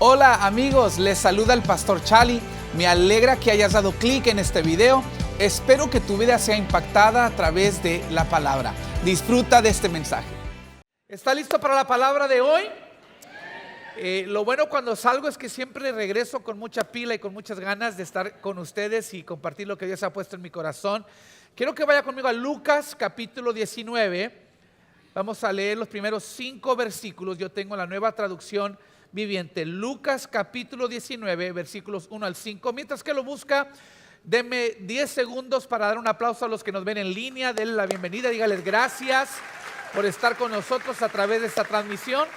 Hola amigos, les saluda el pastor Chali. Me alegra que hayas dado clic en este video. Espero que tu vida sea impactada a través de la palabra. Disfruta de este mensaje. ¿Está listo para la palabra de hoy? Lo bueno cuando salgo es que siempre regreso con mucha pila y con muchas ganas de estar con ustedes y compartir lo que Dios ha puesto en mi corazón. Quiero que vaya conmigo a Lucas capítulo 19. Vamos a leer los primeros 5 versículos. Yo tengo la Nueva Traducción Viviente. Lucas capítulo 19, versículos 1 al 5. Mientras que lo busca, denme 10 segundos para dar un aplauso a los que nos ven en línea. Denle la bienvenida, dígales gracias por estar con nosotros a través de esta transmisión.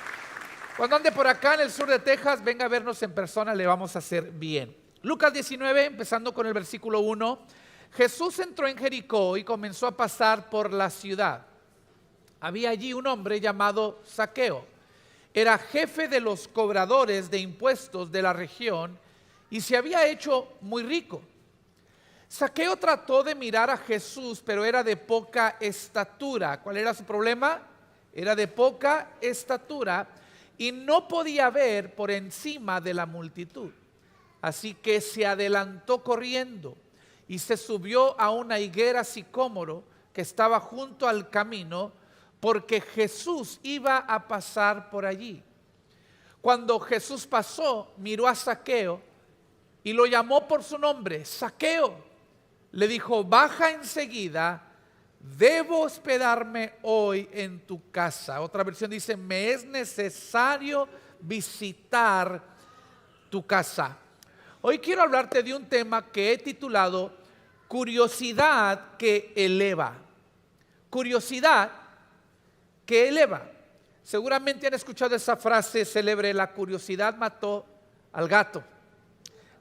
Cuando ande por acá en el sur de Texas, venga a vernos en persona, le vamos a hacer bien. Lucas 19, empezando con el versículo 1. Jesús entró en Jericó y comenzó a pasar por la ciudad. Había allí un hombre llamado Zaqueo. Era jefe de los cobradores de impuestos de la región y se había hecho muy rico. Zaqueo trató de mirar a Jesús, pero era de poca estatura. ¿Cuál era su problema? Era de poca estatura y no podía ver por encima de la multitud. Así que se adelantó corriendo y se subió a una higuera sicómoro que estaba junto al camino, porque Jesús iba a pasar por allí. Cuando Jesús pasó, miró a Zaqueo y lo llamó por su nombre. Zaqueo, le dijo, baja enseguida, debo hospedarme hoy en tu casa. Otra versión dice, me es necesario visitar tu casa. Hoy quiero hablarte de un tema que he titulado curiosidad que eleva. Curiosidad que eleva. Seguramente han escuchado esa frase célebre, la curiosidad mató al gato.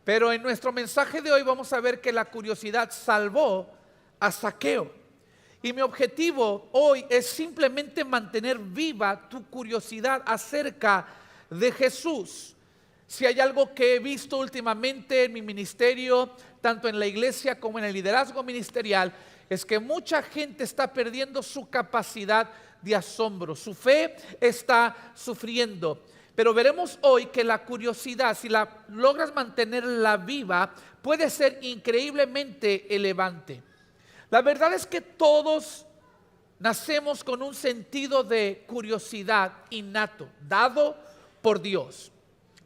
Pero en nuestro mensaje de hoy vamos a ver que la curiosidad salvó a Zaqueo. Y mi objetivo hoy es simplemente mantener viva tu curiosidad acerca de Jesús. Si hay algo que he visto últimamente en mi ministerio, tanto en la iglesia como en el liderazgo ministerial, es que mucha gente está perdiendo su capacidad de asombro. Su fe está sufriendo. Pero veremos hoy que la curiosidad, si la logras mantenerla viva, puede ser increíblemente elevante. La verdad es que todos nacemos con un sentido de curiosidad innato, dado por Dios.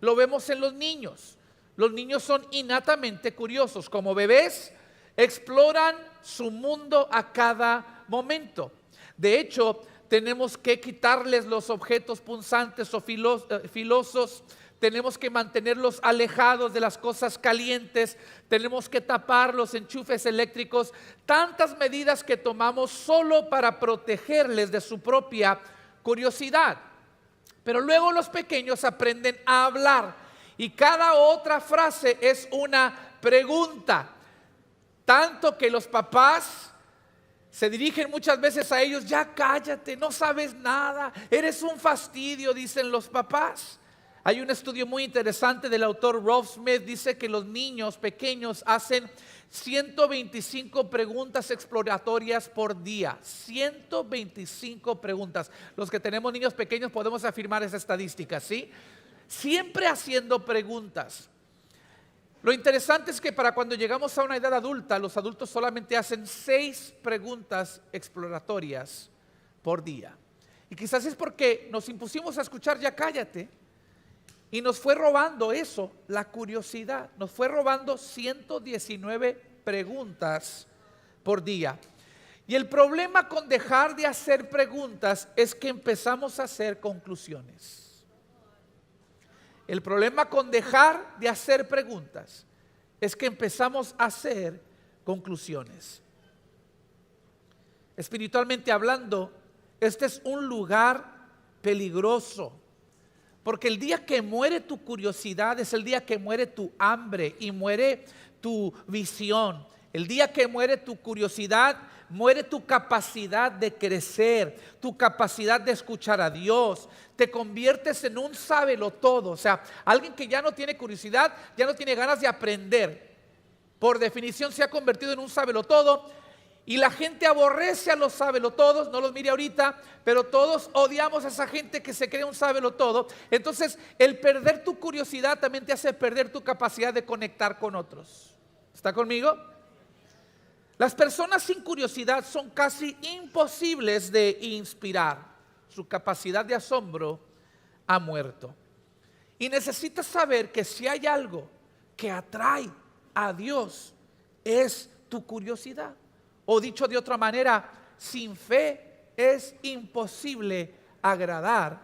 Lo vemos en los niños. Los niños son innatamente curiosos. Como bebés, exploran su mundo a cada momento. De hecho, tenemos que quitarles los objetos punzantes o filosos. Tenemos que mantenerlos alejados de las cosas calientes. Tenemos que tapar los enchufes eléctricos. Tantas medidas que tomamos solo para protegerles de su propia curiosidad. Pero luego los pequeños aprenden a hablar y cada otra frase es una pregunta. Tanto que los papás se dirigen muchas veces a ellos, ya cállate, no sabes nada, eres un fastidio, dicen los papás. Hay un estudio muy interesante del autor Rolf Smith, dice que los niños pequeños hacen 125 preguntas exploratorias por día. 125 preguntas. Los que tenemos niños pequeños podemos afirmar esa estadística, ¿sí? Siempre haciendo preguntas. Lo interesante es que para cuando llegamos a una edad adulta, los adultos solamente hacen 6 preguntas exploratorias por día. Y quizás es porque nos impusimos a escuchar ya cállate y nos fue robando eso, la curiosidad. Nos fue robando 119 preguntas por día. Y el problema con dejar de hacer preguntas es que empezamos a hacer conclusiones. El problema con dejar de hacer preguntas es que empezamos a hacer conclusiones. Espiritualmente hablando, este es un lugar peligroso, porque el día que muere tu curiosidad es el día que muere tu hambre y muere tu visión. El día que muere tu curiosidad, muere tu capacidad de crecer, tu capacidad de escuchar a Dios. Te conviertes en un sabelotodo, o sea, alguien que ya no tiene curiosidad, ya no tiene ganas de aprender. Por definición se ha convertido en un sabelotodo Y la gente aborrece a los sábelotodos, no los mire ahorita, pero todos odiamos a esa gente que se cree un sábelotodo. Entonces, el perder tu curiosidad también te hace perder tu capacidad de conectar con otros. ¿Está conmigo? Las personas sin curiosidad son casi imposibles de inspirar. Su capacidad de asombro ha muerto. Y necesitas saber que si hay algo que atrae a Dios, es tu curiosidad. O dicho de otra manera, sin fe es imposible agradar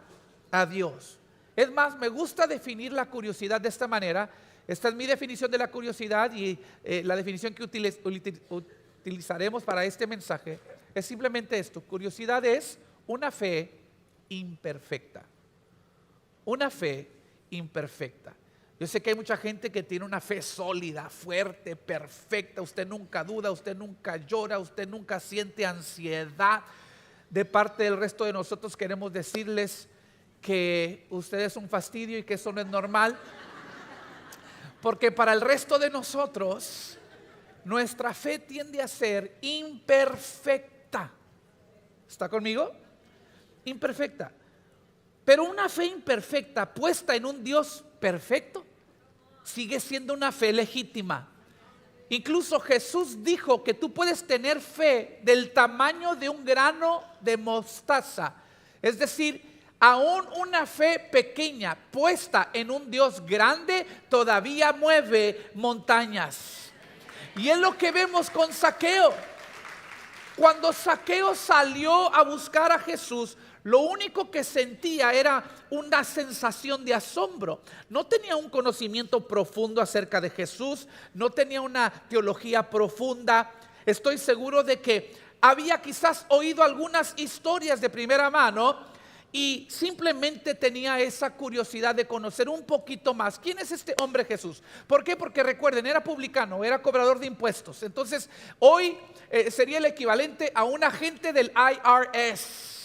a Dios. Es más, me gusta definir la curiosidad de esta manera. Esta es mi definición de la curiosidad y la definición que utilizaremos para este mensaje es simplemente esto. Curiosidad es una fe imperfecta. Una fe imperfecta. Yo sé que hay mucha gente que tiene una fe sólida, fuerte, perfecta. Usted nunca duda, usted nunca llora, usted nunca siente ansiedad. De parte del resto de nosotros queremos decirles que usted es un fastidio y que eso no es normal. Porque para el resto de nosotros, nuestra fe tiende a ser imperfecta. ¿Está conmigo? Imperfecta. Pero una fe imperfecta puesta en un Dios perfecto sigue siendo una fe legítima. Incluso Jesús dijo que tú puedes tener fe del tamaño de un grano de mostaza. Es decir, aún una fe pequeña puesta en un Dios grande todavía mueve montañas. Y es lo que vemos con Zaqueo. Cuando Zaqueo salió a buscar a Jesús, lo único que sentía era una sensación de asombro. No tenía un conocimiento profundo acerca de Jesús, no tenía una teología profunda. Estoy seguro de que había quizás oído algunas historias de primera mano y simplemente tenía esa curiosidad de conocer un poquito más. ¿Quién es este hombre Jesús? ¿Por qué? Porque recuerden, era publicano, era cobrador de impuestos. Entonces, hoy sería el equivalente a un agente del IRS.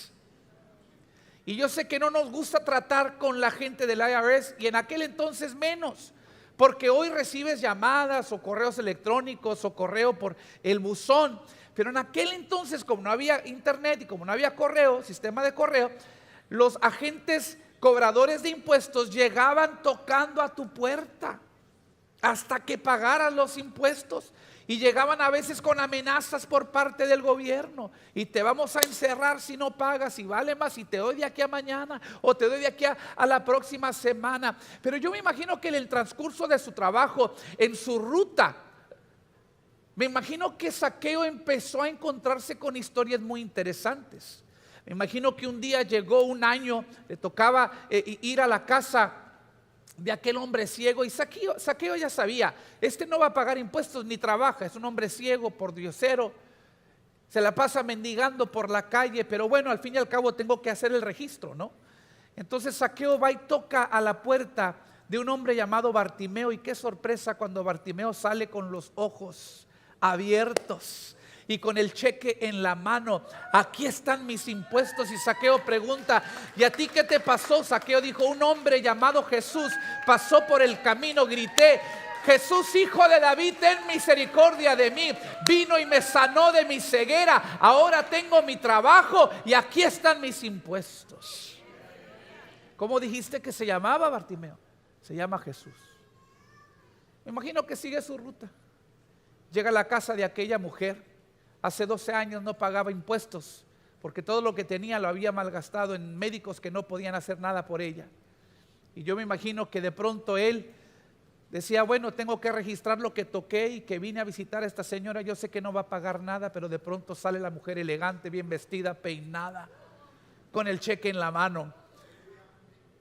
Y yo sé que no nos gusta tratar con la gente del IRS y en aquel entonces menos, porque hoy recibes llamadas o correos electrónicos o correo por el buzón, pero en aquel entonces, como no había internet y como no había correo, sistema de correo, los agentes cobradores de impuestos llegaban tocando a tu puerta hasta que pagaras los impuestos. Y llegaban a veces con amenazas por parte del gobierno. Y te vamos a encerrar si no pagas. Y vale más, y te doy de aquí a mañana. O te doy de aquí a la próxima semana. Pero yo me imagino que en el transcurso de su trabajo, en su ruta, me imagino que Zaqueo empezó a encontrarse con historias muy interesantes. Me imagino que un día llegó un año, le tocaba ir a la casa de aquel hombre ciego y Zaqueo ya sabía, este no va a pagar impuestos ni trabaja, es un hombre ciego, pordiosero, se la pasa mendigando por la calle, pero bueno, al fin y al cabo tengo que hacer el registro, ¿no? Entonces Zaqueo va y toca a la puerta de un hombre llamado Bartimeo y qué sorpresa cuando Bartimeo sale con los ojos abiertos y con el cheque en la mano. Aquí están mis impuestos. Y Zaqueo pregunta, ¿y a ti qué te pasó? Zaqueo dijo, un hombre llamado Jesús pasó por el camino, grité, Jesús, hijo de David, ten misericordia de mí. Vino y me sanó de mi ceguera. Ahora tengo mi trabajo y aquí están mis impuestos. ¿Cómo dijiste que se llamaba Bartimeo? Se llama Jesús. Me imagino que sigue su ruta. Llega a la casa de aquella mujer. Hace 12 años no pagaba impuestos porque todo lo que tenía lo había malgastado en médicos que no podían hacer nada por ella. Y yo me imagino que de pronto él decía, bueno, tengo que registrar lo que toqué y que vine a visitar a esta señora. Yo sé que no va a pagar nada, pero de pronto sale la mujer elegante, bien vestida, peinada, con el cheque en la mano.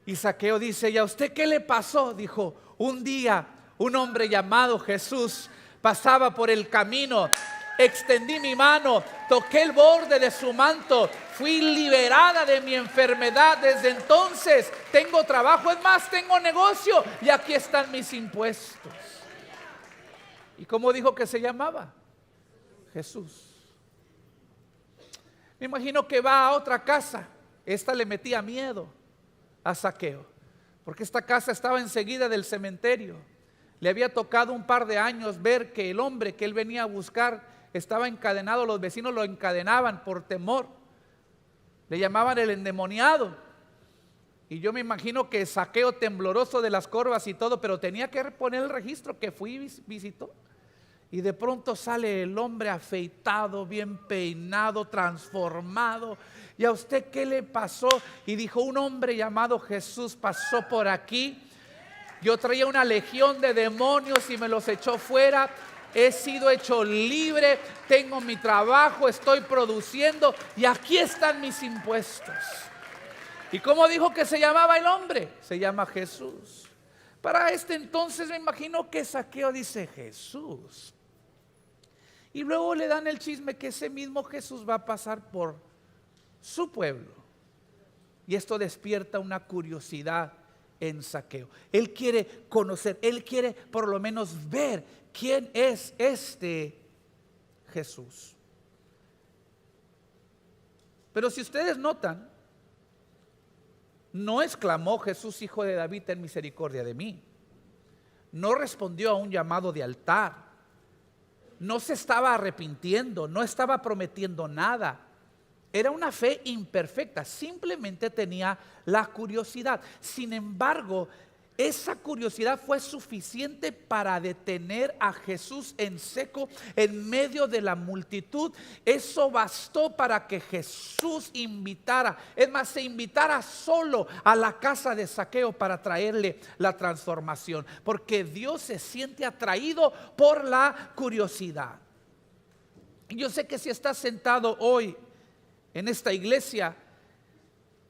Y Zaqueo dice, ¿y a usted qué le pasó? Dijo, un día un hombre llamado Jesús pasaba por el camino. Extendí mi mano, toqué el borde de su manto, fui liberada de mi enfermedad. Desde entonces tengo trabajo, es más, tengo negocio y aquí están mis impuestos. ¿Y cómo dijo que se llamaba? Jesús. Me imagino que va a otra casa. Esta le metía miedo a Zaqueo, porque esta casa estaba enseguida del cementerio. Le había tocado un par de años ver que el hombre que él venía a buscar estaba encadenado, los vecinos lo encadenaban por temor. Le llamaban el endemoniado. Y yo me imagino que Zaqueo, tembloroso de las corvas y todo, pero tenía que poner el registro que fui y visitó. Y de pronto sale el hombre afeitado, bien peinado, transformado. ¿Y a usted qué le pasó? Y dijo: un hombre llamado Jesús pasó por aquí. Yo traía una legión de demonios y me los echó fuera. He sido hecho libre, tengo mi trabajo, estoy produciendo y aquí están mis impuestos. ¿Y cómo dijo que se llamaba el hombre? Se llama Jesús. Para este entonces me imagino que Zaqueo dice: Jesús. Y luego le dan el chisme que ese mismo Jesús va a pasar por su pueblo. Y esto despierta una curiosidad en Zaqueo. Él quiere conocer, él quiere por lo menos ver quién es este Jesús. Pero si ustedes notan, no exclamó: Jesús, hijo de David, ten misericordia de mí. No respondió a un llamado de altar. No se estaba arrepintiendo, no estaba prometiendo nada. Era una fe imperfecta, simplemente tenía la curiosidad. Sin embargo, esa curiosidad fue suficiente para detener a Jesús en seco en medio de la multitud. Eso bastó para que Jesús invitara, es más, se invitara solo a la casa de Zaqueo para traerle la transformación, porque Dios se siente atraído por la curiosidad. Y yo sé que si estás sentado hoy en esta iglesia,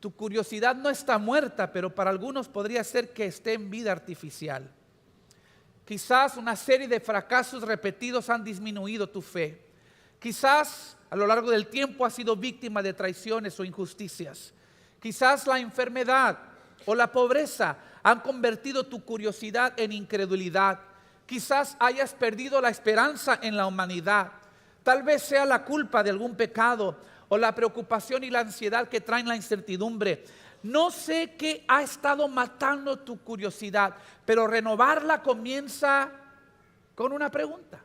tu curiosidad no está muerta, pero para algunos podría ser que esté en vida artificial. Quizás una serie de fracasos repetidos han disminuido tu fe. Quizás a lo largo del tiempo has sido víctima de traiciones o injusticias. Quizás la enfermedad o la pobreza han convertido tu curiosidad en incredulidad. Quizás hayas perdido la esperanza en la humanidad. Tal vez sea la culpa de algún pecado o la preocupación y la ansiedad que traen la incertidumbre. No sé qué ha estado matando tu curiosidad, pero renovarla comienza con una pregunta.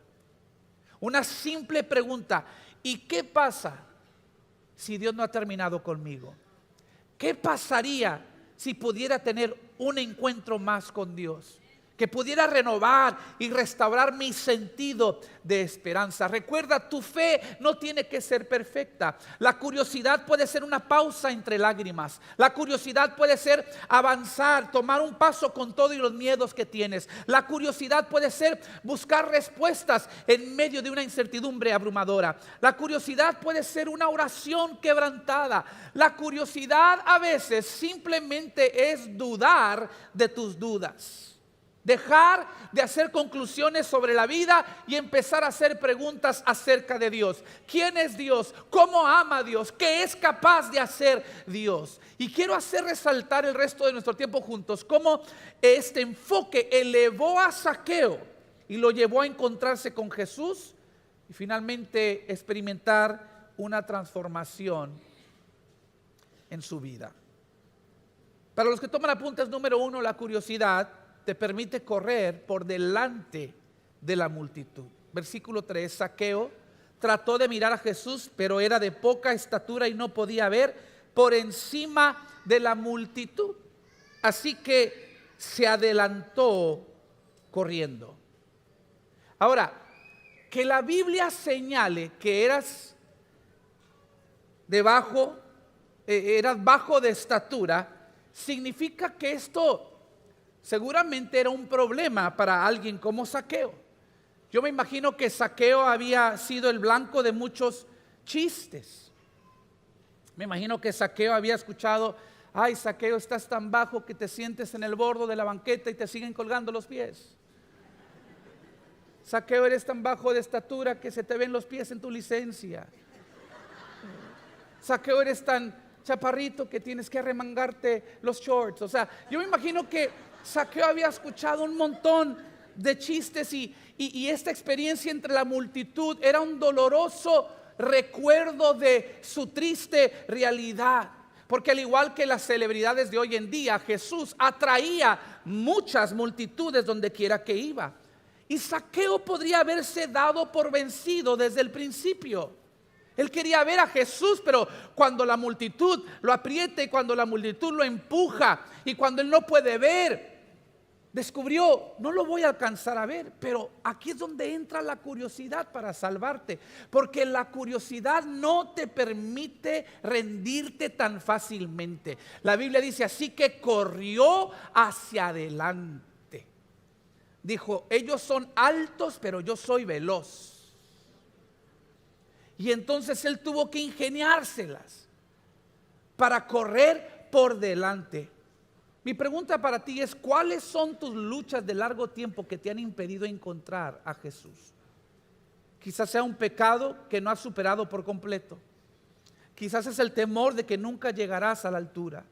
Una simple pregunta: ¿y qué pasa si Dios no ha terminado conmigo? ¿Qué pasaría si pudiera tener un encuentro más con Dios? Que pudiera renovar y restaurar mi sentido de esperanza. Recuerda, tu fe no tiene que ser perfecta. La curiosidad puede ser una pausa entre lágrimas. La curiosidad puede ser avanzar, tomar un paso con todo y los miedos que tienes. La curiosidad puede ser buscar respuestas en medio de una incertidumbre abrumadora. La curiosidad puede ser una oración quebrantada. La curiosidad a veces simplemente es dudar de tus dudas. Dejar de hacer conclusiones sobre la vida y empezar a hacer preguntas acerca de Dios. ¿Quién es Dios? ¿Cómo ama Dios? ¿Qué es capaz de hacer Dios? Y quiero hacer resaltar el resto de nuestro tiempo juntos cómo este enfoque elevó a Zaqueo y lo llevó a encontrarse con Jesús y finalmente experimentar una transformación en su vida. Para los que toman apuntes, número 1, la curiosidad te permite correr por delante de la multitud. Versículo 3, Zaqueo trató de mirar a Jesús, pero era de poca estatura y no podía ver por encima de la multitud. Así que se adelantó corriendo. Ahora, que la Biblia señale que eras bajo de estatura, significa que esto seguramente era un problema para alguien como Zaqueo. Yo me imagino que Zaqueo había sido el blanco de muchos chistes. Me imagino que Zaqueo había escuchado: ay, Zaqueo, estás tan bajo que te sientes en el borde de la banqueta y te siguen colgando los pies. Zaqueo, eres tan bajo de estatura que se te ven los pies en tu licencia. Zaqueo, eres tan chaparrito que tienes que arremangarte los shorts. O sea, yo me imagino que Zaqueo había escuchado un montón de chistes y esta experiencia entre la multitud era un doloroso recuerdo de su triste realidad. Porque al igual que las celebridades de hoy en día, Jesús atraía muchas multitudes donde quiera que iba. Y Zaqueo podría haberse dado por vencido desde el principio. Él quería ver a Jesús, pero cuando la multitud lo aprieta y cuando la multitud lo empuja y cuando él no puede ver, descubrió, no lo voy a alcanzar a ver. Pero aquí es donde entra la curiosidad para salvarte, porque la curiosidad no te permite rendirte tan fácilmente. La Biblia dice así que corrió hacia adelante. Dijo, ellos son altos, pero yo soy veloz. Y entonces él tuvo que ingeniárselas para correr por delante. Mi pregunta para ti es, ¿cuáles son tus luchas de largo tiempo que te han impedido encontrar a Jesús? Quizás sea un pecado que no has superado por completo. Quizás es el temor de que nunca llegarás a la altura.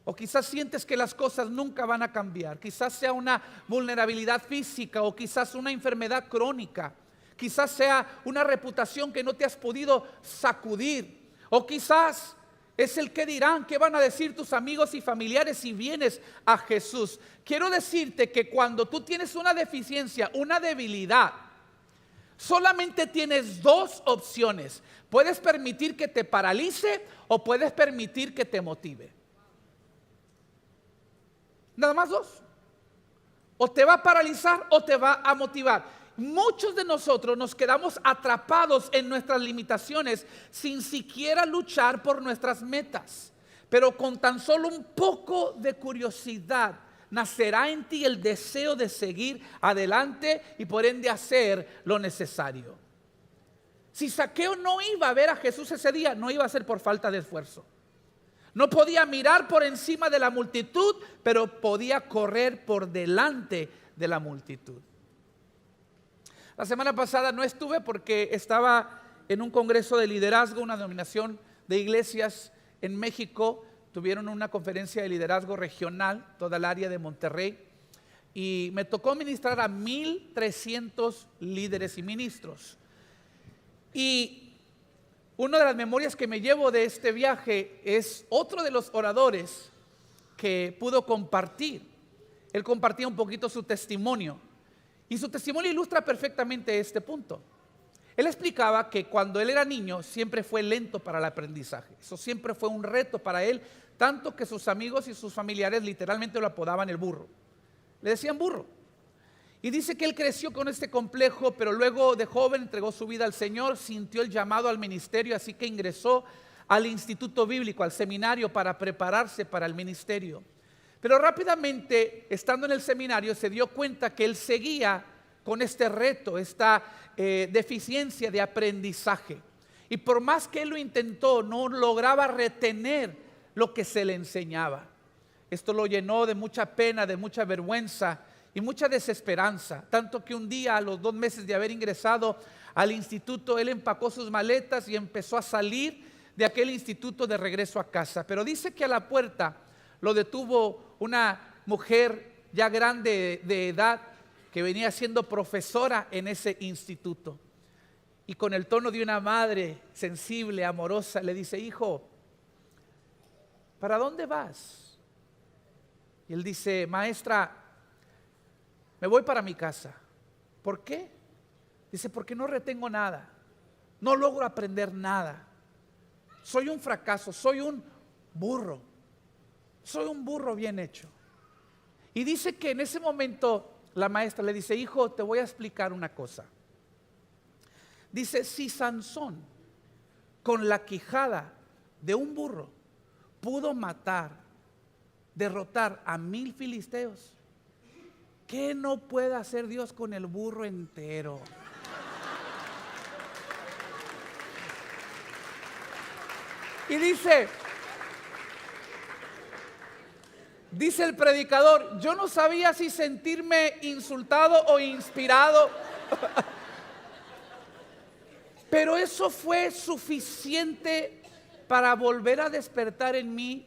O quizás sientes que las cosas nunca van a cambiar. Quizás sea una vulnerabilidad física o quizás una enfermedad crónica. Quizás sea una reputación que no te has podido sacudir. O quizás es el que dirán, qué van a decir tus amigos y familiares si vienes a Jesús. Quiero decirte que cuando tú tienes una deficiencia, una debilidad, solamente tienes dos opciones. Puedes permitir que te paralice o puedes permitir que te motive. Nada más dos. O te va a paralizar o te va a motivar. Muchos de nosotros nos quedamos atrapados en nuestras limitaciones sin siquiera luchar por nuestras metas. Pero con tan solo un poco de curiosidad nacerá en ti el deseo de seguir adelante y por ende hacer lo necesario. Si Zaqueo no iba a ver a Jesús ese día, no iba a ser por falta de esfuerzo. No podía mirar por encima de la multitud, pero podía correr por delante de la multitud. La semana pasada no estuve porque estaba en un congreso de liderazgo, una denominación de iglesias en México. Tuvieron una conferencia de liderazgo regional, toda el área de Monterrey. Y me tocó ministrar a 1,300 líderes y ministros. Y una de las memorias que me llevo de este viaje es otro de los oradores que pudo compartir. Él compartía un poquito su testimonio y su testimonio ilustra perfectamente este punto. Él explicaba que cuando él era niño siempre fue lento para el aprendizaje. Eso siempre fue un reto para él, tanto que sus amigos y sus familiares literalmente lo apodaban el burro. Le decían burro. Y dice que él creció con este complejo, pero luego de joven entregó su vida al Señor, sintió el llamado al ministerio, así que ingresó al instituto bíblico, al seminario, para prepararse para el ministerio. Pero rápidamente, estando en el seminario, se dio cuenta que él seguía con este reto, esta deficiencia de aprendizaje. Y por más que él lo intentó, no lograba retener lo que se le enseñaba. Esto lo llenó de mucha pena, de mucha vergüenza y mucha desesperanza, tanto que un día, a los 2 meses de haber ingresado al instituto, él empacó sus maletas y empezó a salir de aquel instituto de regreso a casa. Pero dice que a la puerta lo detuvo una mujer ya grande de edad que venía siendo profesora en ese instituto. Y con el tono de una madre sensible, amorosa, le dice: hijo, ¿para dónde vas? Y él dice: maestra, me voy para mi casa. ¿Por qué? Dice: porque no retengo nada, no logro aprender nada. Soy un fracaso, soy un burro bien hecho. Y dice que en ese momento la maestra le dice: hijo, te voy a explicar una cosa. Dice: si Sansón con la quijada de un burro pudo derrotar a 1,000 filisteos, ¿qué no puede hacer Dios con el burro entero? Y dice el predicador: yo no sabía si sentirme insultado o inspirado, pero eso fue suficiente para volver a despertar en mí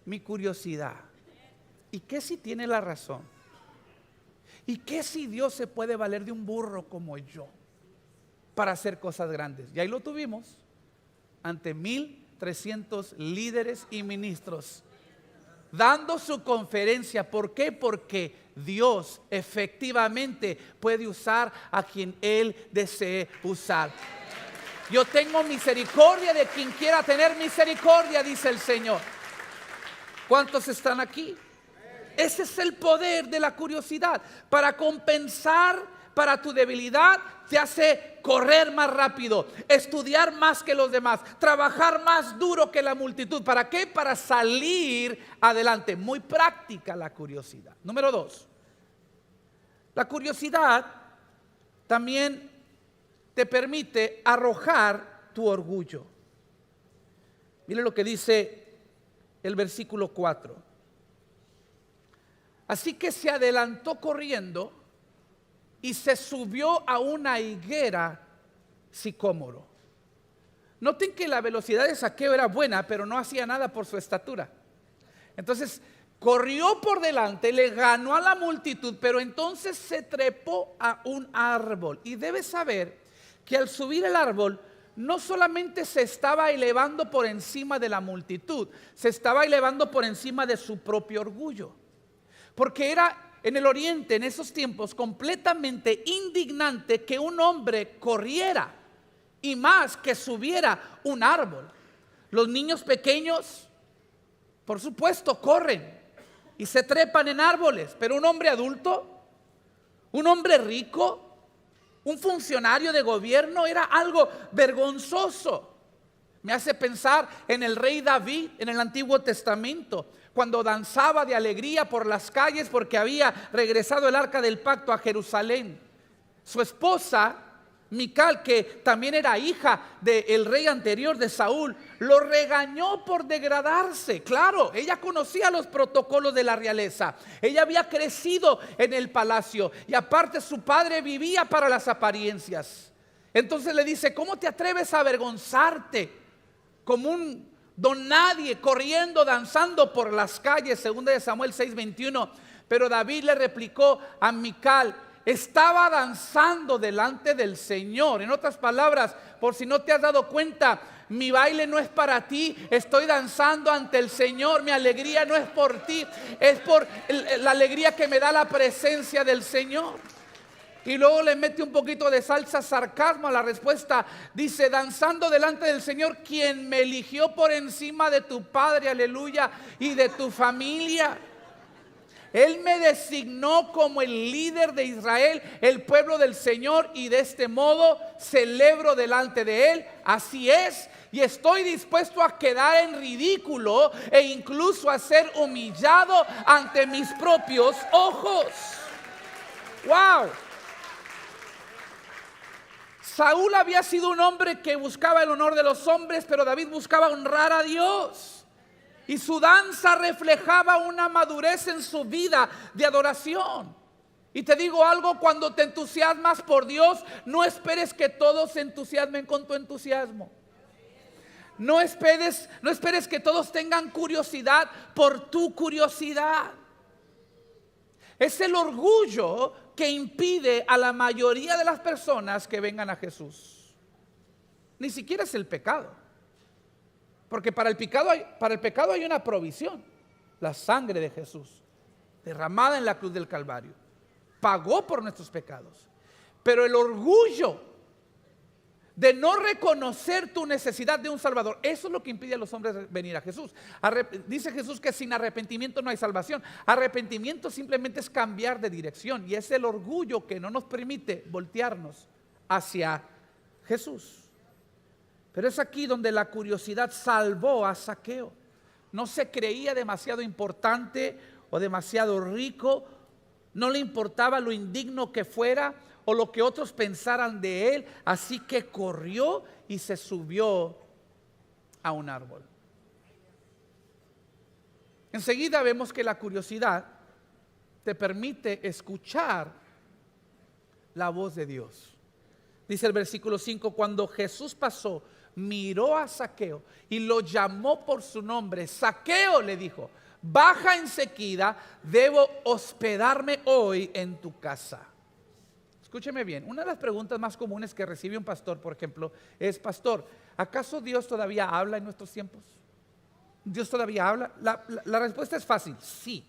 mi curiosidad. ¿Y qué si tiene la razón? ¿Y qué si Dios se puede valer de un burro como yo para hacer cosas grandes? Y ahí lo tuvimos ante 1,300 líderes y ministros dando su conferencia. ¿Por qué? Porque Dios efectivamente puede usar a quien Él desee usar. Yo tengo misericordia de quien quiera tener misericordia, dice el Señor. ¿Cuántos están aquí? Ese es el poder de la curiosidad. Para compensar para tu debilidad, te hace correr más rápido, estudiar más que los demás, trabajar más duro que la multitud. ¿Para qué? Para salir adelante. Muy práctica la curiosidad. Número 2. La curiosidad también te permite arrojar tu orgullo. Mire lo que dice el versículo 4. Así que se adelantó corriendo y se subió a una higuera sicómoro. Noten que la velocidad de Zaqueo era buena, pero no hacía nada por su estatura. Entonces corrió por delante, le ganó a la multitud, pero entonces se trepó a un árbol. Y debes saber que al subir el árbol no solamente se estaba elevando por encima de la multitud, se estaba elevando por encima de su propio orgullo. Porque era en el oriente, en esos tiempos, completamente indignante que un hombre corriera y más que subiera un árbol. Los niños pequeños, por supuesto, corren y se trepan en árboles, pero un hombre adulto, un hombre rico, un funcionario de gobierno, era algo vergonzoso. Me hace pensar en el rey David en el Antiguo Testamento, cuando danzaba de alegría por las calles porque había regresado el arca del pacto a Jerusalén. Su esposa, Mical, que también era hija del rey anterior de Saúl, lo regañó por degradarse. Claro, ella conocía los protocolos de la realeza. Ella había crecido en el palacio y aparte su padre vivía para las apariencias. Entonces le dice: ¿cómo te atreves a avergonzarte como un don nadie, corriendo, danzando por las calles? Segunda de Samuel 6:21. Pero David le replicó a Mical: estaba danzando delante del Señor. En otras palabras, por si no te has dado cuenta, mi baile no es para ti, estoy danzando ante el Señor. Mi alegría no es por ti, es por la alegría que me da la presencia del Señor. Y luego le mete un poquito de salsa sarcasmo a la respuesta. Dice: danzando delante del Señor, quien me eligió por encima de tu padre, aleluya, y de tu familia. Él me designó como el líder de Israel, el pueblo del Señor, y de este modo celebro delante de Él. Así es, y estoy dispuesto a quedar en ridículo e incluso a ser humillado ante mis propios ojos. ¡Wow! Saúl había sido un hombre que buscaba el honor de los hombres, pero David buscaba honrar a Dios. Y su danza reflejaba una madurez en su vida de adoración. Y te digo algo: cuando te entusiasmas por Dios, no esperes que todos se entusiasmen con tu entusiasmo. No esperes que todos tengan curiosidad por tu curiosidad. Es el orgullo que impide a la mayoría de las personas que vengan a Jesús. Ni siquiera es el pecado. Porque para el pecado hay una provisión. La sangre de Jesús, derramada en la cruz del Calvario, pagó por nuestros pecados. Pero el orgullo de no reconocer tu necesidad de un Salvador, eso es lo que impide a los hombres venir a Jesús. Dice Jesús que sin arrepentimiento no hay salvación. Arrepentimiento simplemente es cambiar de dirección, y es el orgullo que no nos permite voltearnos hacia Jesús. Pero es aquí donde la curiosidad salvó a Zaqueo. No se creía demasiado importante o demasiado rico. No le importaba lo indigno que fuera o lo que otros pensaran de él. Así que corrió y se subió a un árbol. Enseguida vemos que la curiosidad te permite escuchar la voz de Dios. Dice el versículo 5: cuando Jesús pasó, miró a Zaqueo y lo llamó por su nombre. Zaqueo, le dijo, baja enseguida, debo hospedarme hoy en tu casa. Escúcheme bien, una de las preguntas más comunes que recibe un pastor, por ejemplo, es: pastor, ¿acaso Dios todavía habla en nuestros tiempos? ¿Dios todavía habla? La respuesta es fácil: sí.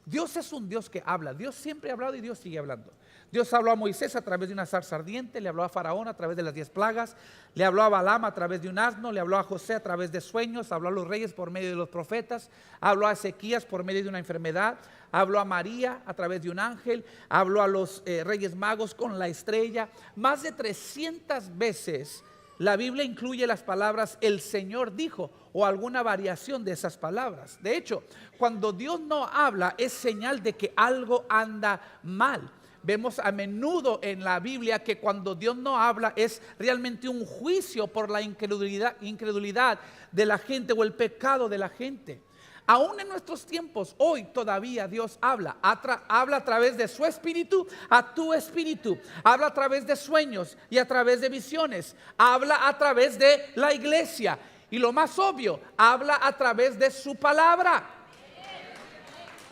Dios es un Dios que habla. Dios siempre ha hablado y Dios sigue hablando. Dios habló a Moisés a través de una zarza ardiente, le habló a Faraón a través de las 10 plagas, le habló a Balaam a través de un asno, le habló a José a través de sueños, habló a los reyes por medio de los profetas, habló a Ezequías por medio de una enfermedad, habló a María a través de un ángel, habló a los reyes magos con la estrella. Más de 300 veces la Biblia incluye las palabras "el Señor dijo" o alguna variación de esas palabras. De hecho, cuando Dios no habla es señal de que algo anda mal. Vemos a menudo en la Biblia que cuando Dios no habla es realmente un juicio por la incredulidad de la gente o el pecado de la gente. Aún en nuestros tiempos, hoy todavía Dios habla. Habla a través de su espíritu a tu espíritu. Habla a través de sueños y a través de visiones. Habla a través de la iglesia. Y lo más obvio, habla a través de su palabra.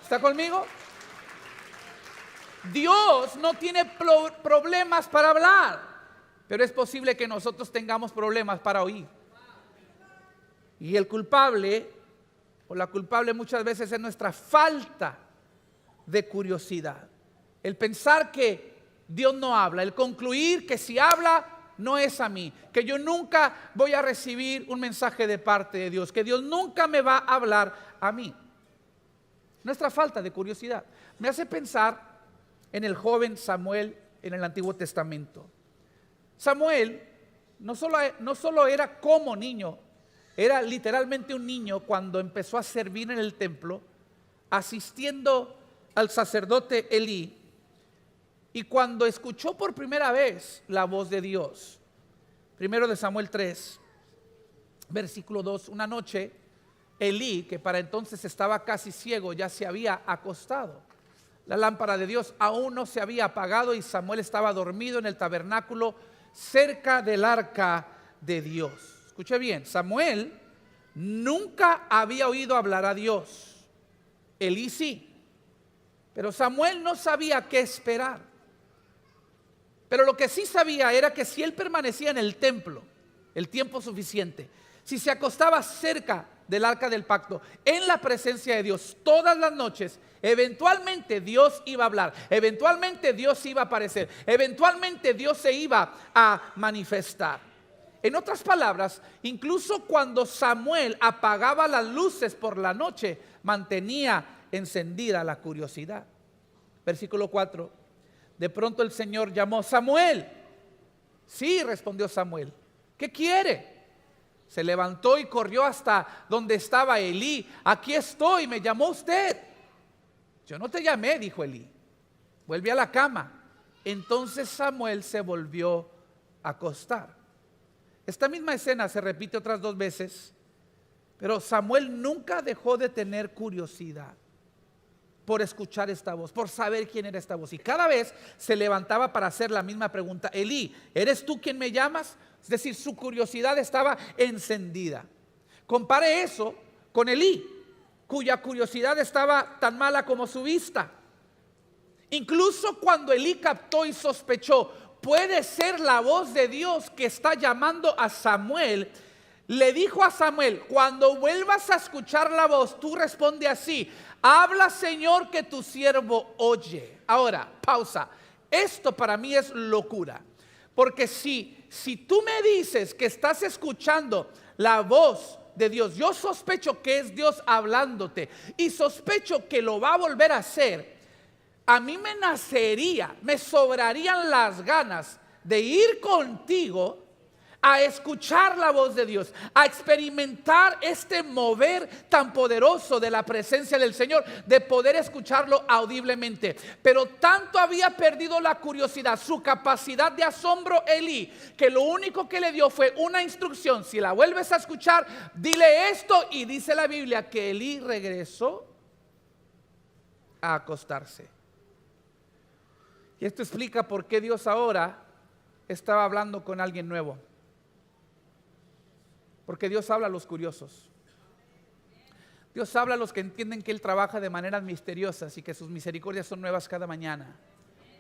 ¿Está conmigo? Dios no tiene problemas para hablar, pero es posible que nosotros tengamos problemas para oír. Y el culpable o la culpable muchas veces es nuestra falta de curiosidad. El pensar que Dios no habla, el concluir que si habla no es a mí, que yo nunca voy a recibir un mensaje de parte de Dios, que Dios nunca me va a hablar a mí. Nuestra falta de curiosidad me hace pensar en el joven Samuel en el Antiguo Testamento. Samuel no solo era como niño, era literalmente un niño cuando empezó a servir en el templo, asistiendo al sacerdote Elí, y cuando escuchó por primera vez la voz de Dios. Primero de Samuel 3, versículo 2, una noche Elí, que para entonces estaba casi ciego, ya se había acostado. La lámpara de Dios aún no se había apagado y Samuel estaba dormido en el tabernáculo cerca del arca de Dios. Escuche bien, Samuel nunca había oído hablar a Dios. Elí sí, pero Samuel no sabía qué esperar. Pero lo que sí sabía era que si él permanecía en el templo el tiempo suficiente, si se acostaba cerca del arca del pacto, en la presencia de Dios todas las noches, eventualmente Dios iba a hablar, eventualmente Dios iba a aparecer, eventualmente Dios se iba a manifestar. En otras palabras, incluso cuando Samuel apagaba las luces por la noche, mantenía encendida la curiosidad. Versículo 4. De pronto el Señor llamó: Samuel. Sí, respondió Samuel. ¿Qué quiere? Se levantó y corrió hasta donde estaba Elí. Aquí estoy, me llamó usted. Yo no te llamé, dijo Elí. Vuelve a la cama. Entonces Samuel se volvió a acostar. Esta misma escena se repite otras 2 veces, pero Samuel nunca dejó de tener curiosidad por escuchar esta voz, por saber quién era esta voz. Y cada vez se levantaba para hacer la misma pregunta: Elí, ¿eres tú quien me llamas? Es decir, su curiosidad estaba encendida. Compare eso con Elí, cuya curiosidad estaba tan mala como su vista. Incluso cuando Elí captó y sospechó, puede ser la voz de Dios que está llamando a Samuel, le dijo a Samuel: cuando vuelvas a escuchar la voz, tú responde así: habla, Señor, que tu siervo oye. Ahora, pausa. Esto para mí es locura, porque si tú me dices que estás escuchando la voz de Dios, yo sospecho que es Dios hablándote y sospecho que lo va a volver a hacer. A mí me sobrarían las ganas de ir contigo a escuchar la voz de Dios, a experimentar este mover tan poderoso de la presencia del Señor, de poder escucharlo audiblemente. Pero tanto había perdido la curiosidad, su capacidad de asombro Elí, que lo único que le dio fue una instrucción: si la vuelves a escuchar, dile esto. Y dice la Biblia que Elí regresó a acostarse. Y esto explica por qué Dios ahora estaba hablando con alguien nuevo. Porque Dios habla a los curiosos. Dios habla a los que entienden que Él trabaja de maneras misteriosas y que sus misericordias son nuevas cada mañana,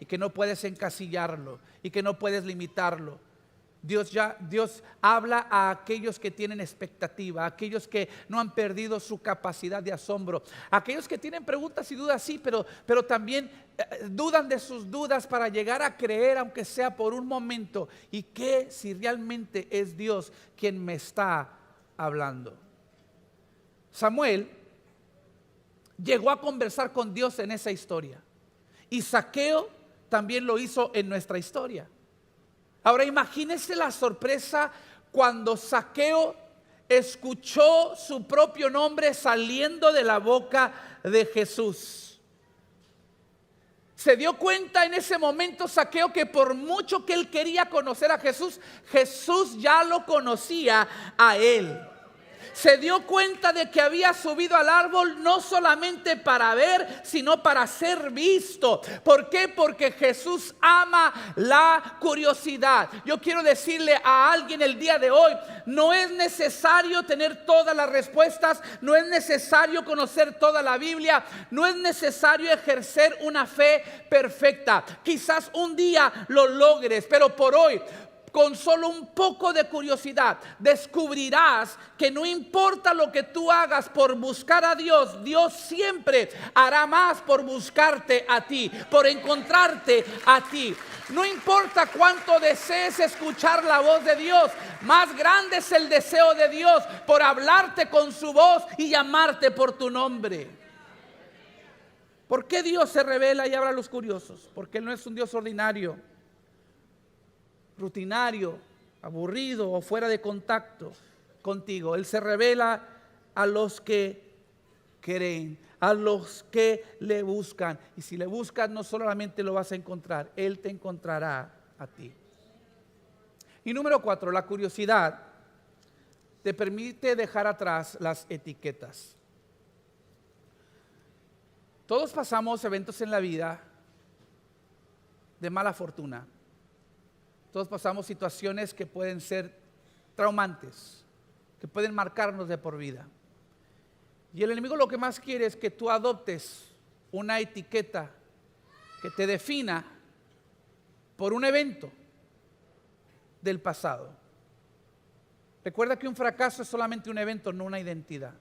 y que no puedes encasillarlo y que no puedes limitarlo. Dios habla a aquellos que tienen expectativa, a aquellos que no han perdido su capacidad de asombro, a aquellos que tienen preguntas y dudas, sí, pero también dudan de sus dudas para llegar a creer, aunque sea por un momento. ¿Y qué si realmente es Dios quien me está hablando? Samuel llegó a conversar con Dios en esa historia, y Zaqueo también lo hizo en nuestra historia. Ahora imagínese la sorpresa cuando Zaqueo escuchó su propio nombre saliendo de la boca de Jesús. Se dio cuenta en ese momento Zaqueo que por mucho que él quería conocer a Jesús, Jesús ya lo conocía a él. Se dio cuenta de que había subido al árbol no solamente para ver, sino para ser visto. ¿Por qué? Porque Jesús ama la curiosidad. Yo quiero decirle a alguien el día de hoy, no es necesario tener todas las respuestas, no es necesario conocer toda la Biblia, no es necesario ejercer una fe perfecta. Quizás un día lo logres, pero por hoy, con solo un poco de curiosidad, descubrirás que no importa lo que tú hagas por buscar a Dios, Dios siempre hará más por buscarte a ti, por encontrarte a ti. No importa cuánto desees escuchar la voz de Dios, más grande es el deseo de Dios por hablarte con su voz y llamarte por tu nombre. ¿Por qué Dios se revela y habla a los curiosos? Porque Él no es un Dios ordinario, rutinario, aburrido o fuera de contacto contigo. Él se revela a los que creen, a los que le buscan. Y si le buscas, no solamente lo vas a encontrar, Él te encontrará a ti. Y número 4, la curiosidad te permite dejar atrás las etiquetas. Todos pasamos eventos en la vida de mala fortuna. Todos pasamos situaciones que pueden ser traumantes, que pueden marcarnos de por vida. Y el enemigo lo que más quiere es que tú adoptes una etiqueta que te defina por un evento del pasado. Recuerda que un fracaso es solamente un evento, no una identidad.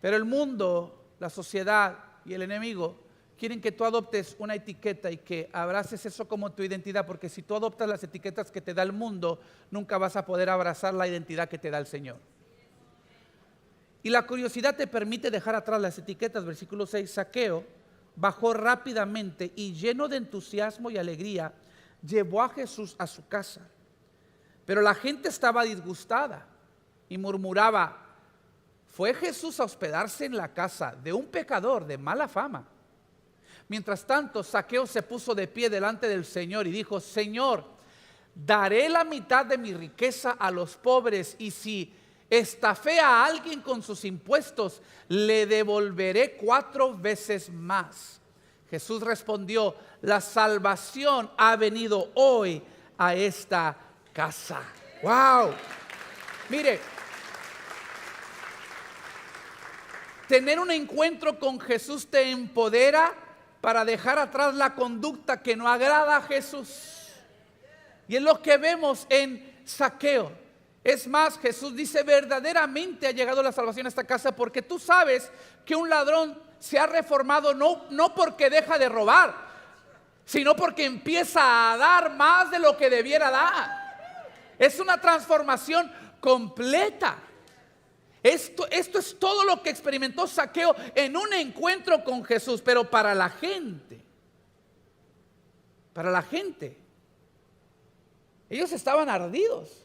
Pero el mundo, la sociedad y el enemigo quieren que tú adoptes una etiqueta y que abraces eso como tu identidad, porque si tú adoptas las etiquetas que te da el mundo, nunca vas a poder abrazar la identidad que te da el Señor. Y la curiosidad te permite dejar atrás las etiquetas. Versículo 6, Zaqueo bajó rápidamente y lleno de entusiasmo y alegría, llevó a Jesús a su casa. Pero la gente estaba disgustada y murmuraba: ¿fue Jesús a hospedarse en la casa de un pecador de mala fama? Mientras tanto, Zaqueo se puso de pie delante del Señor y dijo: Señor, daré la mitad de mi riqueza a los pobres, y si estafé a alguien con sus impuestos, le devolveré 4 veces más. Jesús respondió: la salvación ha venido hoy a esta casa. ¡Wow! Mire, tener un encuentro con Jesús te empodera para dejar atrás la conducta que no agrada a Jesús. Y es lo que vemos en Zaqueo. Es más, Jesús dice: verdaderamente ha llegado la salvación a esta casa, porque tú sabes que un ladrón se ha reformado no porque deja de robar, sino porque empieza a dar más de lo que debiera dar. Es una transformación completa. Esto es todo lo que experimentó Zaqueo en un encuentro con Jesús. Pero para la gente, ellos estaban ardidos.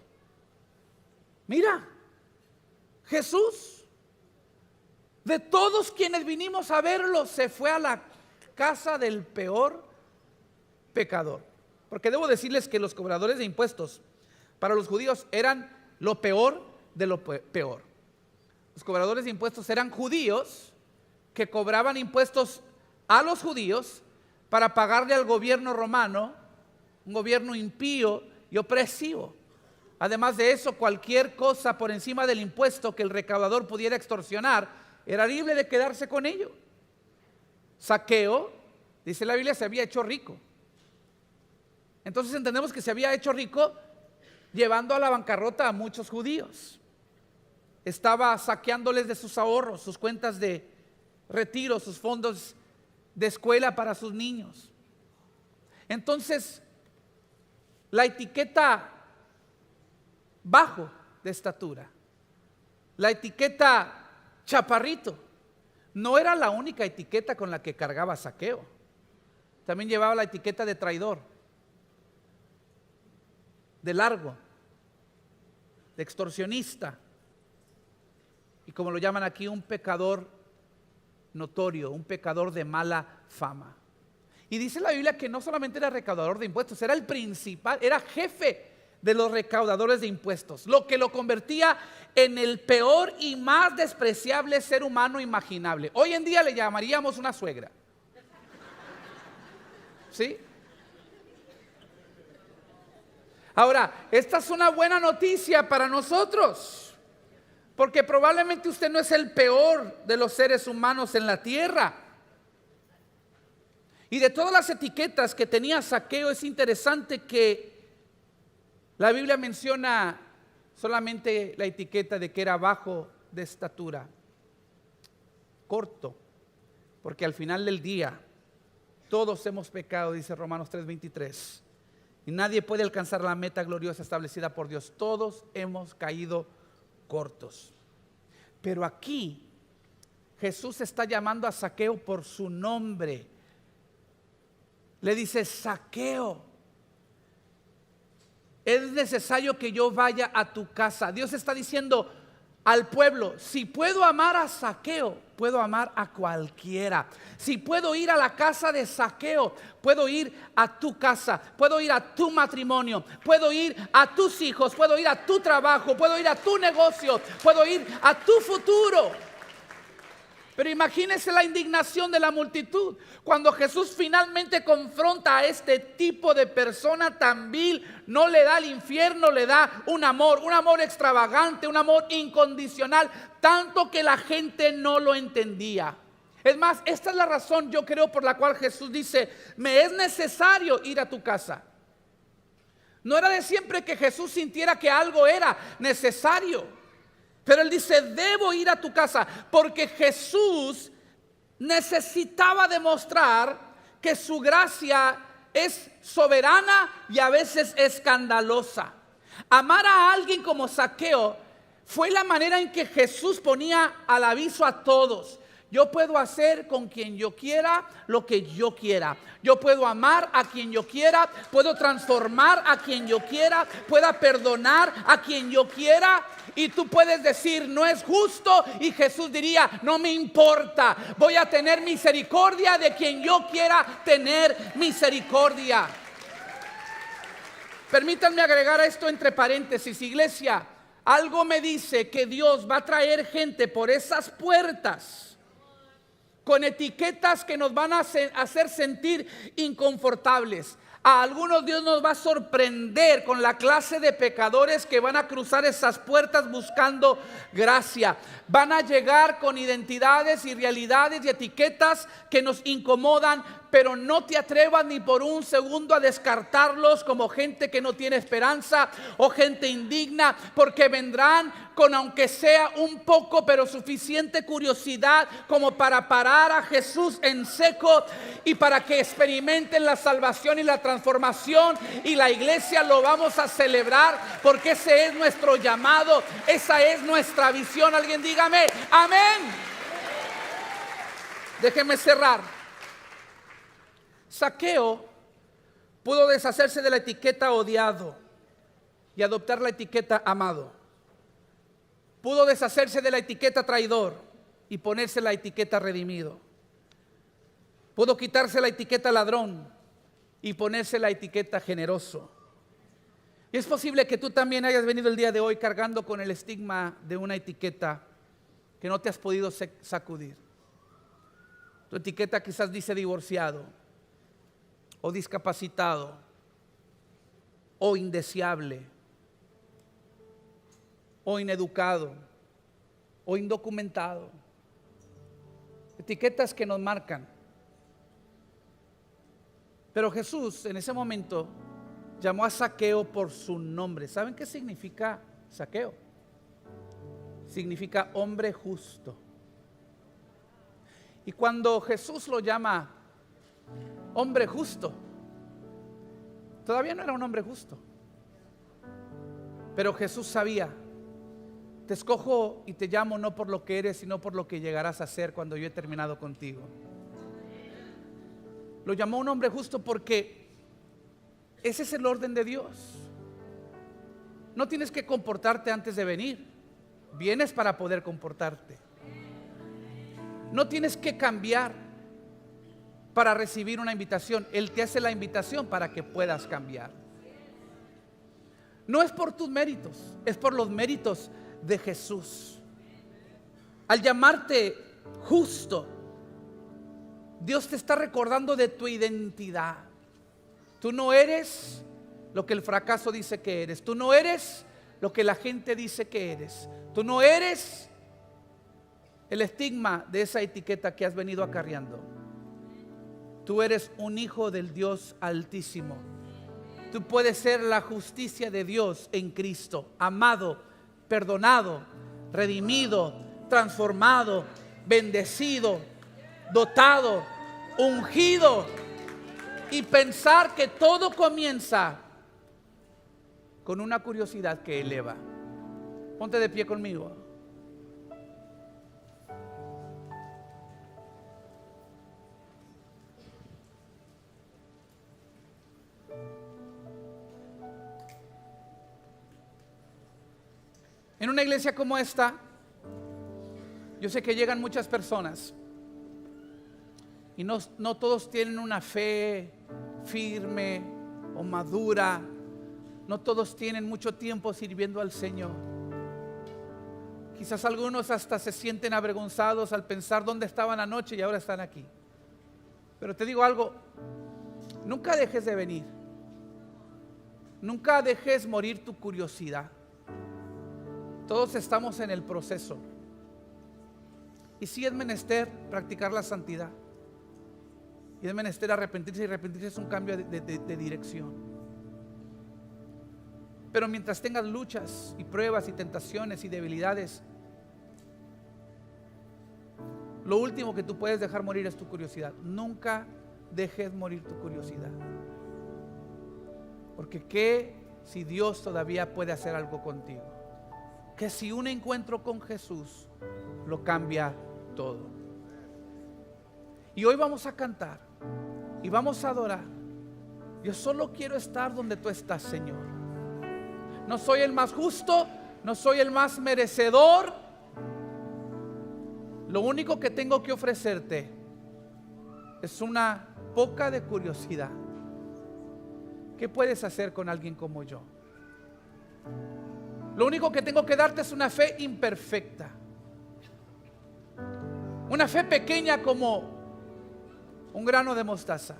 Mira, Jesús, de todos quienes vinimos a verlo, se fue a la casa del peor pecador. Porque debo decirles que los cobradores de impuestos para los judíos eran lo peor de lo peor. Los cobradores de impuestos eran judíos que cobraban impuestos a los judíos para pagarle al gobierno romano, un gobierno impío y opresivo. Además de eso, cualquier cosa por encima del impuesto que el recaudador pudiera extorsionar, era libre de quedarse con ello. Zaqueo, dice la Biblia, se había hecho rico. Entonces entendemos que se había hecho rico llevando a la bancarrota a muchos judíos. Estaba saqueándoles de sus ahorros, sus cuentas de retiro, sus fondos de escuela para sus niños. Entonces, la etiqueta bajo de estatura, la etiqueta chaparrito, no era la única etiqueta con la que cargaba Zaqueo. También llevaba la etiqueta de traidor, de largo, de extorsionista, y como lo llaman aquí, un pecador notorio, un pecador de mala fama. Y dice la Biblia que no solamente era recaudador de impuestos, era el principal, era jefe de los recaudadores de impuestos, lo que lo convertía en el peor y más despreciable ser humano imaginable. Hoy en día le llamaríamos una suegra, ¿sí? Ahora, esta es una buena noticia para nosotros, porque probablemente usted no es el peor de los seres humanos en la tierra. Y de todas las etiquetas que tenía Zaqueo, es interesante que la Biblia menciona solamente la etiqueta de que era bajo de estatura, corto, porque al final del día todos hemos pecado, dice Romanos 3:23, y nadie puede alcanzar la meta gloriosa establecida por Dios. Todos hemos caído cortos. Pero aquí Jesús está llamando a Zaqueo por su nombre. Le dice: Zaqueo, es necesario que yo vaya a tu casa. Dios está diciendo al pueblo: si puedo amar a Zaqueo, puedo amar a cualquiera. Si puedo ir a la casa de Zaqueo, puedo ir a tu casa, puedo ir a tu matrimonio, puedo ir a tus hijos, puedo ir a tu trabajo, puedo ir a tu negocio, puedo ir a tu futuro. Pero imagínese la indignación de la multitud cuando Jesús finalmente confronta a este tipo de persona tan vil. No le da al infierno, le da un amor extravagante, un amor incondicional, tanto que la gente no lo entendía. Es más, esta es la razón, yo creo, por la cual Jesús dice: me es necesario ir a tu casa. No era de siempre que Jesús sintiera que algo era necesario, pero él dice: debo ir a tu casa, porque Jesús necesitaba demostrar que su gracia es soberana y a veces escandalosa. Amar a alguien como Zaqueo fue la manera en que Jesús ponía al aviso a todos: yo puedo hacer con quien yo quiera lo que yo quiera. Yo puedo amar a quien yo quiera, puedo transformar a quien yo quiera, puedo perdonar a quien yo quiera. Y tú puedes decir: no es justo, y Jesús diría: no me importa, voy a tener misericordia de quien yo quiera tener misericordia. Permítanme agregar a esto entre paréntesis, iglesia. Algo me dice que Dios va a traer gente por esas puertas con etiquetas que nos van a hacer sentir inconfortables. A algunos Dios nos va a sorprender con la clase de pecadores que van a cruzar esas puertas buscando gracia. Van a llegar con identidades y realidades y etiquetas que nos incomodan, pero no te atrevas ni por un segundo a descartarlos como gente que no tiene esperanza o gente indigna, porque vendrán con, aunque sea un poco, pero suficiente curiosidad como para parar a Jesús en seco y para que experimenten la salvación y la transformación. Y la iglesia lo vamos a celebrar, porque ese es nuestro llamado, esa es nuestra visión. Alguien dígame amén. Déjeme cerrar. Zaqueo pudo deshacerse de la etiqueta odiado y adoptar la etiqueta amado. Pudo deshacerse de la etiqueta traidor y ponerse la etiqueta redimido. Pudo quitarse la etiqueta ladrón y ponerse la etiqueta generoso. Y es posible que tú también hayas venido el día de hoy cargando con el estigma de una etiqueta que no te has podido sacudir. Tu etiqueta quizás dice divorciado, o discapacitado, o indeseable, o ineducado, o indocumentado. Etiquetas que nos marcan. Pero Jesús en ese momento llamó a Zaqueo por su nombre. ¿Saben qué significa Zaqueo? Significa hombre justo. Y cuando Jesús lo llama hombre justo, todavía no era un hombre justo, pero Jesús sabía: te escojo y te llamo no por lo que eres, sino por lo que llegarás a ser cuando yo he terminado contigo. Lo llamó un hombre justo porque ese es el orden de Dios. No tienes que comportarte antes de venir, vienes para poder comportarte. No tienes que cambiar para recibir una invitación, Él te hace la invitación para que puedas cambiar. No es por tus méritos, es por los méritos de Jesús. Al llamarte justo, Dios te está recordando de tu identidad. Tú no eres lo que el fracaso dice que eres. Tú no eres lo que la gente dice que eres. Tú no eres el estigma de esa etiqueta que has venido acarreando. Tú eres un hijo del Dios Altísimo. Tú puedes ser la justicia de Dios en Cristo, amado, perdonado, redimido, transformado, bendecido, dotado, ungido. Y pensar que todo comienza con una curiosidad que eleva. Ponte de pie conmigo. En una iglesia como esta, yo sé que llegan muchas personas y no todos tienen una fe firme o madura. No todos tienen mucho tiempo sirviendo al Señor. Quizás algunos hasta se sienten avergonzados al pensar dónde estaban anoche y ahora están aquí. Pero te digo algo, nunca dejes de venir. Nunca dejes morir tu curiosidad. Todos estamos en el proceso. Y si es menester practicar la santidad, y es menester arrepentirse, y arrepentirse es un cambio de dirección. Pero mientras tengas luchas y pruebas y tentaciones y debilidades, lo último que tú puedes dejar morir es tu curiosidad. Nunca dejes morir tu curiosidad. Porque ¿qué si Dios todavía puede hacer algo contigo? Que si un encuentro con Jesús lo cambia todo. Y hoy vamos a cantar y vamos a adorar. Yo solo quiero estar donde tú estás, Señor. No soy el más justo, no soy el más merecedor. Lo único que tengo que ofrecerte es una poca de curiosidad. ¿Qué puedes hacer con alguien como yo? Lo único que tengo que darte es una fe imperfecta. Una fe pequeña como un grano de mostaza.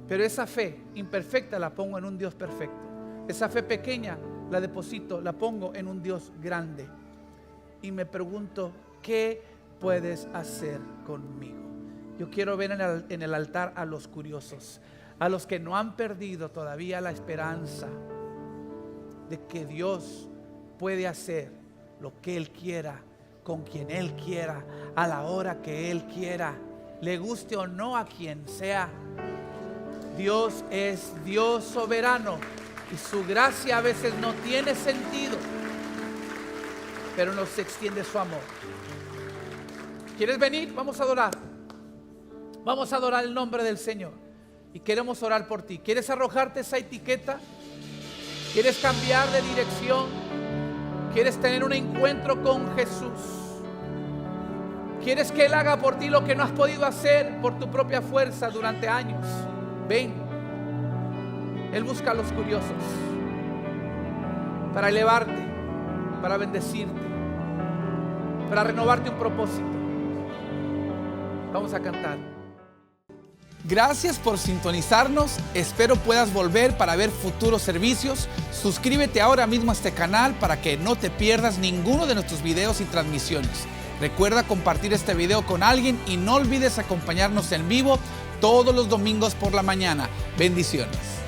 Pero esa fe imperfecta la pongo en un Dios perfecto. Esa fe pequeña la deposito, la pongo en un Dios grande. Y me pregunto, ¿qué puedes hacer conmigo? Yo quiero ver en el altar a los curiosos, a los que no han perdido todavía la esperanza de que Dios puede hacer lo que Él quiera, con quien Él quiera, a la hora que Él quiera, le guste o no a quien sea. Dios es Dios soberano y su gracia a veces no tiene sentido, pero nos extiende su amor. ¿Quieres venir? Vamos a adorar. Vamos a adorar el nombre del Señor y queremos orar por ti. ¿Quieres arrojarte esa etiqueta? ¿Quieres cambiar de dirección? ¿Quieres tener un encuentro con Jesús? ¿Quieres que Él haga por ti lo que no has podido hacer por tu propia fuerza durante años? Ven. Él busca a los curiosos para elevarte, para bendecirte, para renovarte un propósito. Vamos a cantar. Gracias por sintonizarnos, espero puedas volver para ver futuros servicios. Suscríbete ahora mismo a este canal para que no te pierdas ninguno de nuestros videos y transmisiones. Recuerda compartir este video con alguien y no olvides acompañarnos en vivo todos los domingos por la mañana. Bendiciones.